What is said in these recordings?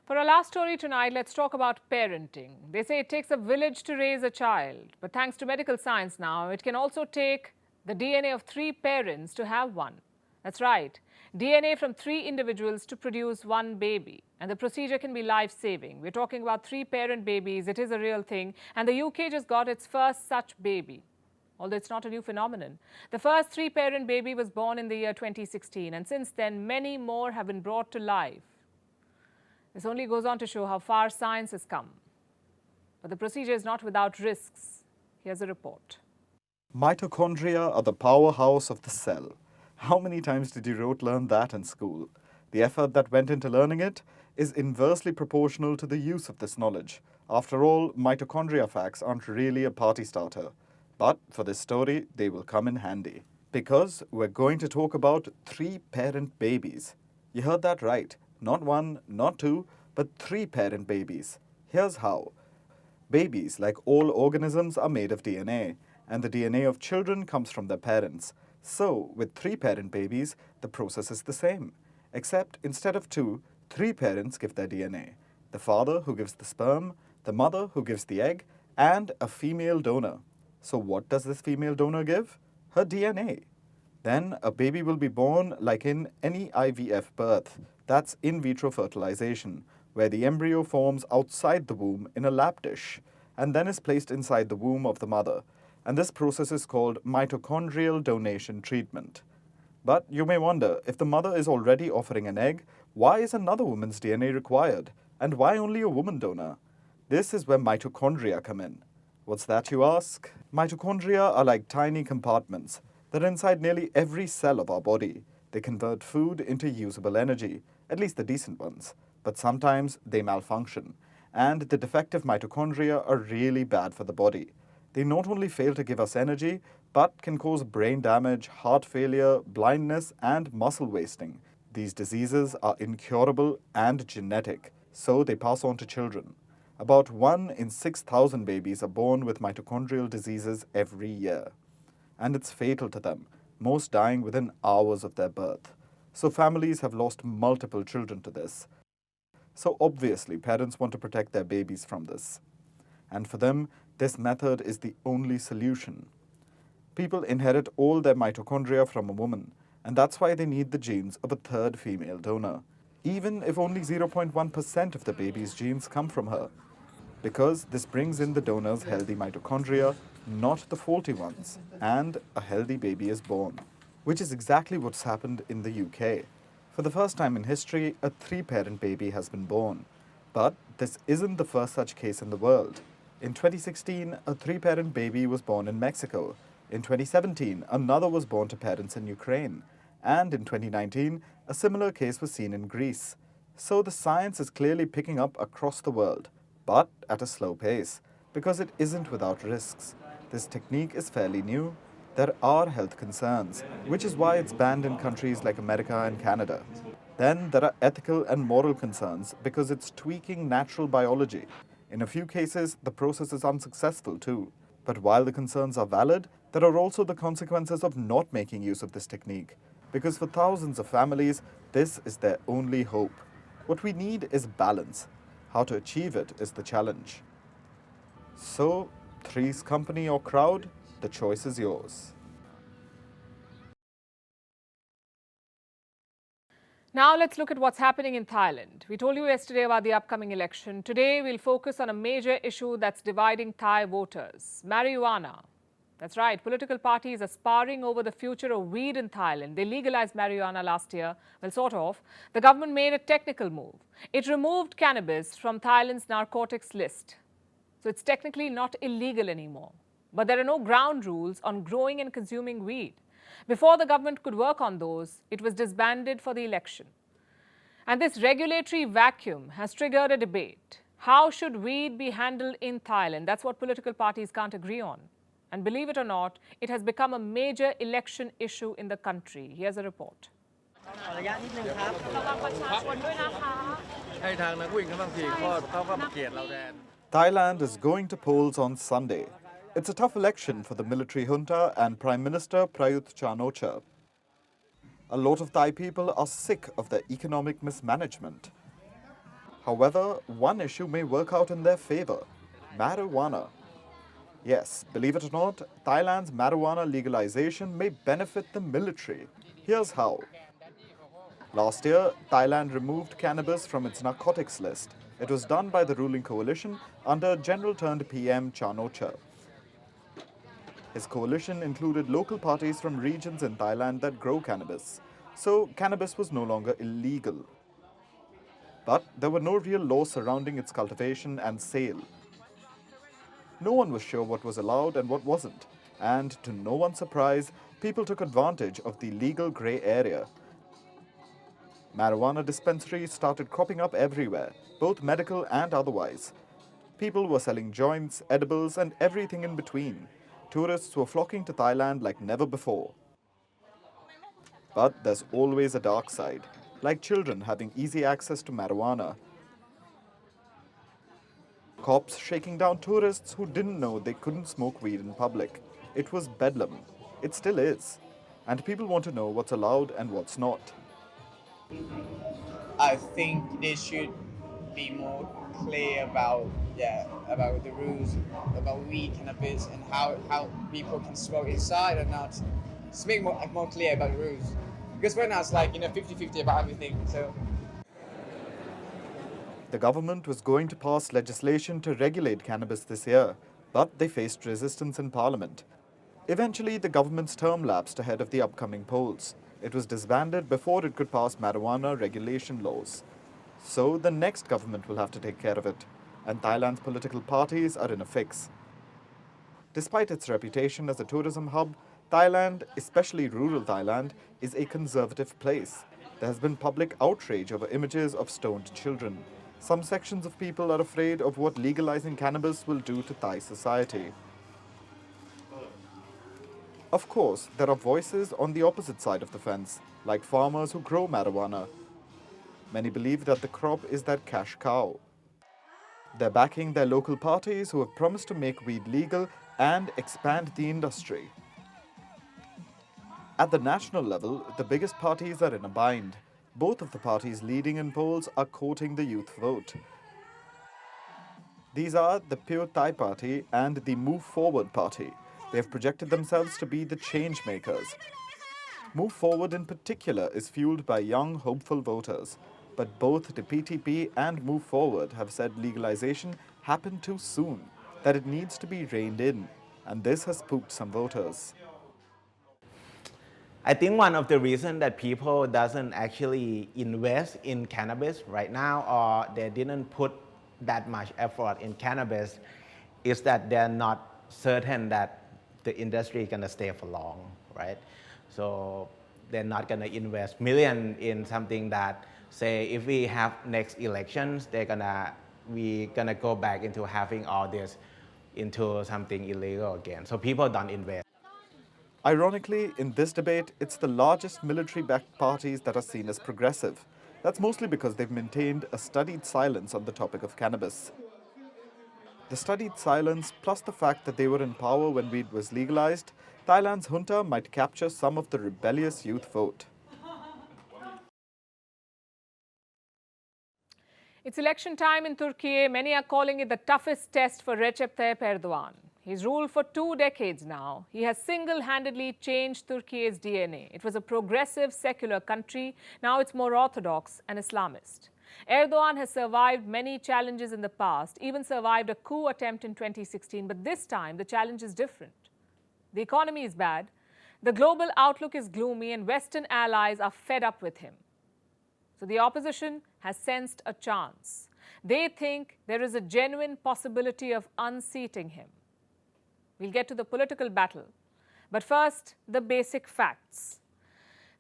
For our last story tonight, let's talk about parenting. They say it takes a village to raise a child, but thanks to medical science now, it can also take the DNA of 3 parents to have one. That's right, DNA from 3 individuals to produce one baby. And the procedure can be life-saving. We're talking about 3 parent babies. It is a real thing. And the UK just got its first such baby. Although it's not a new phenomenon. The first 3 parent baby was born in the year 2016. And since then, many more have been brought to life. This only goes on to show how far science has come. But the procedure is not without risks. Here's a report. Mitochondria are the powerhouse of the cell. How many times did you learn that in school? The effort that went into learning it is inversely proportional to the use of this knowledge. After all, mitochondria facts aren't really a party starter. But for this story, they will come in handy. Because we're going to talk about 3 parent babies. You heard that right. Not 1, not 2, but 3 parent babies. Here's how. Babies, like all organisms, are made of DNA, and the DNA of children comes from their parents. So, with 3 parent babies, the process is the same. Except, instead of 2, 3 parents give their DNA. The father who gives the sperm, the mother who gives the egg, and a female donor. So what does this female donor give? Her DNA. Then a baby will be born like in any IVF birth. That's in vitro fertilization, where the embryo forms outside the womb in a lap dish and then is placed inside the womb of the mother. And this process is called mitochondrial donation treatment. But you may wonder, if the mother is already offering an egg, why is another woman's DNA required? And why only a woman donor? This is where mitochondria come in. What's that, you ask? Mitochondria are like tiny compartments. They're inside nearly every cell of our body. They convert food into usable energy, at least the decent ones. But sometimes they malfunction. And the defective mitochondria are really bad for the body. They not only fail to give us energy, but can cause brain damage, heart failure, blindness, and muscle wasting. These diseases are incurable and genetic, so they pass on to children. About 1 in 6,000 babies are born with mitochondrial diseases every year. And it's fatal to them, most dying within hours of their birth. So families have lost multiple children to this. So obviously, parents want to protect their babies from this. And for them, this method is the only solution. People inherit all their mitochondria from a woman, and that's why they need the genes of a 3rd female donor, even if only 0.1% of the baby's genes come from her. Because this brings in the donor's healthy mitochondria, not the faulty ones, and a healthy baby is born. Which is exactly what's happened in the UK. For the first time in history, a 3-parent baby has been born. But this isn't the first such case in the world. In 2016, a 3-parent baby was born in Mexico. In 2017, another was born to parents in Ukraine. And in 2019, a similar case was seen in Greece. So the science is clearly picking up across the world, but at a slow pace, because it isn't without risks. This technique is fairly new. There are health concerns, which is why it's banned in countries like America and Canada. Then there are ethical and moral concerns because it's tweaking natural biology. In a few cases, the process is unsuccessful too. But while the concerns are valid, there are also the consequences of not making use of this technique. Because for thousands of families, this is their only hope. What we need is balance. How to achieve it is the challenge. So, Three's company or crowd? The choice is yours. Now let's look at what's happening in Thailand. We told you yesterday about the upcoming election. Today we'll focus on a major issue that's dividing Thai voters: marijuana. That's right, political parties are sparring over the future of weed in Thailand. They legalized marijuana last year. Well, sort of. The government made a technical move. It removed cannabis from Thailand's narcotics list. So it's technically not illegal anymore. But there are no ground rules on growing and consuming weed. Before the government could work on those, it was disbanded for the election. And this regulatory vacuum has triggered a debate. How should weed be handled in Thailand? That's what political parties can't agree on. And believe it or not, it has become a major election issue in the country. Here's a report. Thailand is going to polls on Sunday. It's a tough election for the military junta and Prime Minister Prayut Chan-o-cha. A lot of Thai people are sick of their economic mismanagement. However, one issue may work out in their favor: marijuana. Yes, believe it or not, Thailand's marijuana legalization may benefit the military. Here's how. Last year, Thailand removed cannabis from its narcotics list. It was done by the ruling coalition under General-turned-PM Chan O-cha. His coalition included local parties from regions in Thailand that grow cannabis, so cannabis was no longer illegal. But there were no real laws surrounding its cultivation and sale. No one was sure what was allowed and what wasn't, and to no one's surprise, people took advantage of the legal grey area. Marijuana dispensaries started cropping up everywhere, both medical and otherwise. People were selling joints, edibles, and everything in between. Tourists were flocking to Thailand like never before. But there's always a dark side, like children having easy access to marijuana. Cops shaking down tourists who didn't know they couldn't smoke weed in public. It was bedlam. It still is. And people want to know what's allowed and what's not. I think they should be more clear about the rules about weed, cannabis, and how people can smoke inside or not. Just make more clear about the rules. Because right now it's like 50-50 about everything. So The government was going to pass legislation to regulate cannabis this year, but they faced resistance in parliament. Eventually, the government's term lapsed ahead of the upcoming polls. It was disbanded before it could pass marijuana regulation laws. So the next government will have to take care of it, and Thailand's political parties are in a fix. Despite its reputation as a tourism hub, Thailand, especially rural Thailand, is a conservative place. There has been public outrage over images of stoned children. Some sections of people are afraid of what legalizing cannabis will do to Thai society. Of course, there are voices on the opposite side of the fence, like farmers who grow marijuana. Many believe that the crop is their cash cow. They're backing their local parties who have promised to make weed legal and expand the industry. At the national level, the biggest parties are in a bind. Both of the parties leading in polls are courting the youth vote. These are the Pure Thai Party and the Move Forward Party. They have projected themselves to be the change makers. Move Forward in particular is fueled by young, hopeful voters. But both the PTP and Move Forward have said legalization happened too soon, that it needs to be reined in, and this has spooked some voters. I think one of the reasons that people doesn't actually invest in cannabis right now, or they didn't put that much effort in cannabis, is that they're not certain that the industry is gonna stay for long, right? So they're not gonna invest millions in something that, say, if we have next elections, we're gonna go back into having all this into something illegal again. So people don't invest. Ironically, in this debate, it's the largest military-backed parties that are seen as progressive. That's mostly because they've maintained a studied silence on the topic of cannabis. The studied silence, plus the fact that they were in power when weed was legalized, Thailand's junta might capture some of the rebellious youth vote. It's election time in Turkey. Many are calling it the toughest test for Recep Tayyip Erdogan. He's ruled for 2 decades now. He has single-handedly changed Turkey's DNA. It was a progressive, secular country. Now it's more orthodox and Islamist. Erdogan has survived many challenges in the past, even survived a coup attempt in 2016. But this time, the challenge is different. The economy is bad, the global outlook is gloomy, and Western allies are fed up with him. So the opposition has sensed a chance. They think there is a genuine possibility of unseating him. We'll get to the political battle. But first, the basic facts.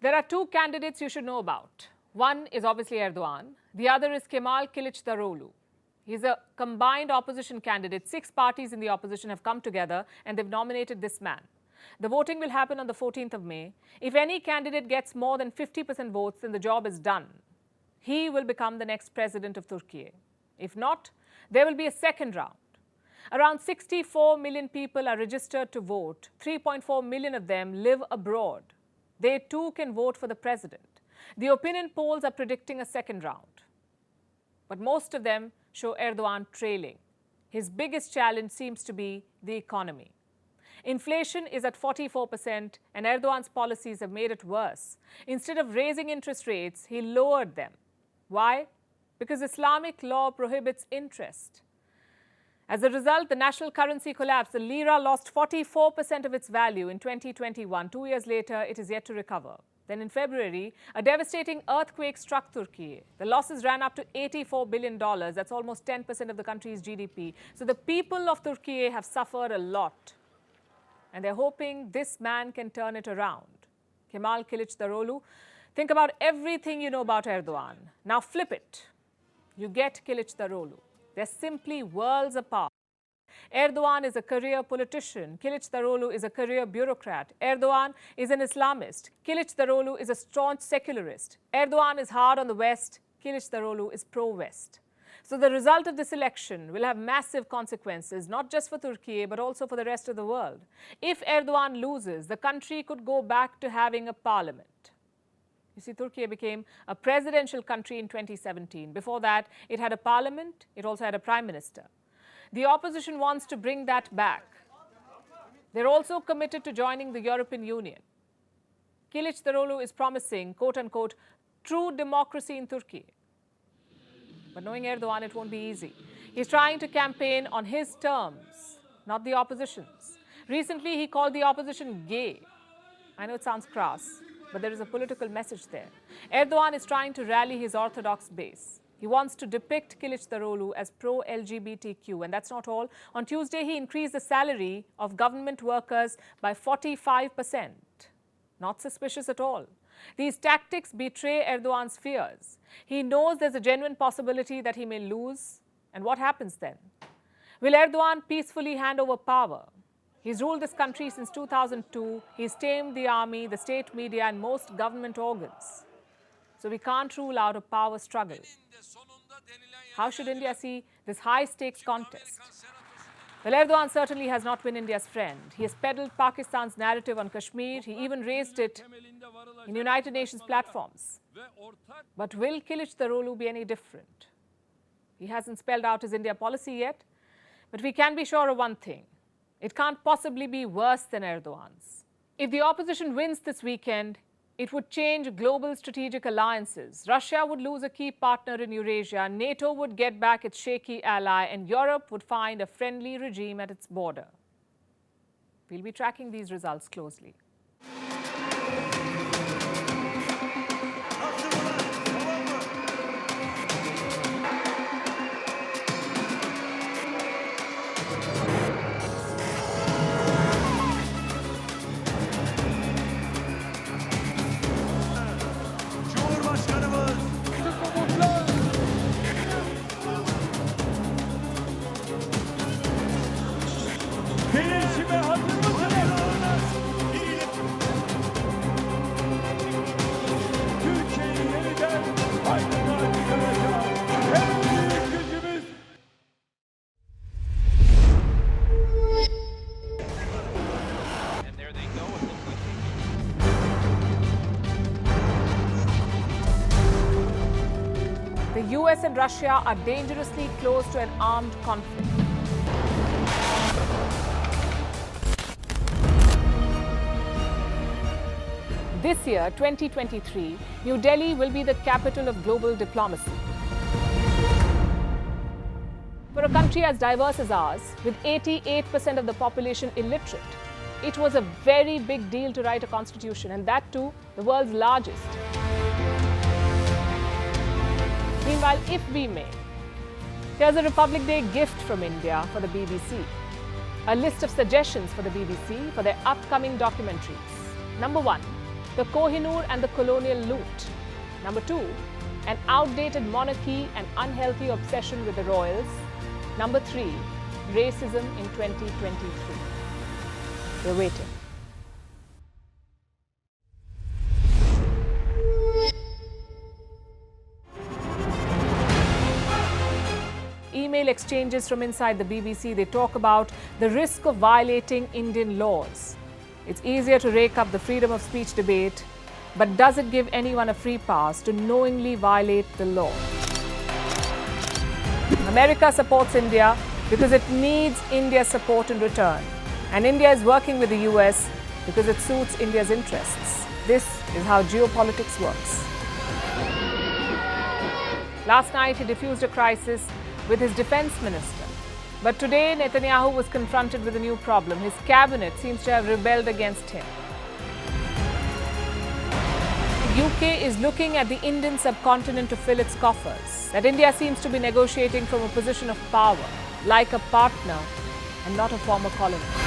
There are 2 candidates you should know about. One is obviously Erdogan. The other is Kemal Kılıçdaroğlu. He's a combined opposition candidate. 6 parties in the opposition have come together and they've nominated this man. The voting will happen on the 14th of May. If any candidate gets more than 50% votes, then the job is done. He will become the next president of Turkey. If not, there will be a second round. Around 64 million people are registered to vote. 3.4 million of them live abroad. They too can vote for the president. The opinion polls are predicting a second round. But most of them show Erdogan trailing. His biggest challenge seems to be the economy. Inflation is at 44%, and Erdogan's policies have made it worse. Instead of raising interest rates, he lowered them. Why? Because Islamic law prohibits interest. As a result, the national currency collapsed. The lira lost 44% of its value in 2021. 2 years later, it is yet to recover. Then in February, a devastating earthquake struck Turkey. The losses ran up to $84 billion. That's almost 10% of the country's GDP. So the people of Turkey have suffered a lot. And they're hoping this man can turn it around. Kemal Kılıçdaroğlu, think about everything you know about Erdogan. Now flip it. You get Kılıçdaroğlu. They're simply worlds apart. Erdogan is a career politician. Kılıçdaroğlu is a career bureaucrat. Erdogan is an Islamist. Kılıçdaroğlu is a staunch secularist. Erdogan is hard on the West. Kılıçdaroğlu is pro-West. So the result of this election will have massive consequences, not just for Turkey, but also for the rest of the world. If Erdogan loses, the country could go back to having a parliament. You see, Turkey became a presidential country in 2017. Before that, it had a parliament. It also had a prime minister. The opposition wants to bring that back. They're also committed to joining the European Union. Kılıçdaroğlu is promising, quote-unquote, true democracy in Turkey. But knowing Erdogan, it won't be easy. He's trying to campaign on his terms, not the opposition's. Recently, he called the opposition gay. I know it sounds crass, but there is a political message there. Erdogan is trying to rally his orthodox base. He wants to depict Kılıçdaroğlu as pro-LGBTQ, and that's not all. On Tuesday, he increased the salary of government workers by 45%. Not suspicious at all. These tactics betray Erdogan's fears. He knows there's a genuine possibility that he may lose. And what happens then? Will Erdogan peacefully hand over power? He's ruled this country since 2002. He's tamed the army, the state media, and most government organs. So we can't rule out a power struggle. How should India see this high-stakes contest? Well, Erdogan certainly has not been India's friend. He has peddled Pakistan's narrative on Kashmir. He even raised it in United Nations platforms. But will Kılıçdaroğlu be any different? He hasn't spelled out his India policy yet. But we can be sure of one thing. It can't possibly be worse than Erdogan's. If the opposition wins this weekend, it would change global strategic alliances. Russia would lose a key partner in Eurasia, NATO would get back its shaky ally, and Europe would find a friendly regime at its border. We'll be tracking these results closely. Değişime hazır mısınız? Türkiye'yi yeniden aydınlığa çıkaracak en büyük gücümüz. And there they go. It looks like The US and Russia are dangerously close to an armed conflict. This year, 2023, New Delhi will be the capital of global diplomacy. For a country as diverse as ours, with 88% of the population illiterate, it was a very big deal to write a constitution, and that too, the world's largest. Meanwhile, if we may, here's a Republic Day gift from India for the BBC. A list of suggestions for the BBC for their upcoming documentaries. Number 1, the Kohinoor and the colonial loot. Number 2, an outdated monarchy and unhealthy obsession with the royals. Number 3, racism in 2023. We're waiting. Email exchanges from inside the BBC, they talk about the risk of violating Indian laws. It's easier to rake up the freedom of speech debate, but does it give anyone a free pass to knowingly violate the law? America supports India because it needs India's support in return. And India is working with the US because it suits India's interests. This is how geopolitics works. Last night, he diffused a crisis with his defense minister. But today, Netanyahu was confronted with a new problem. His cabinet seems to have rebelled against him. The UK is looking at the Indian subcontinent to fill its coffers. That India seems to be negotiating from a position of power, like a partner and not a former colony.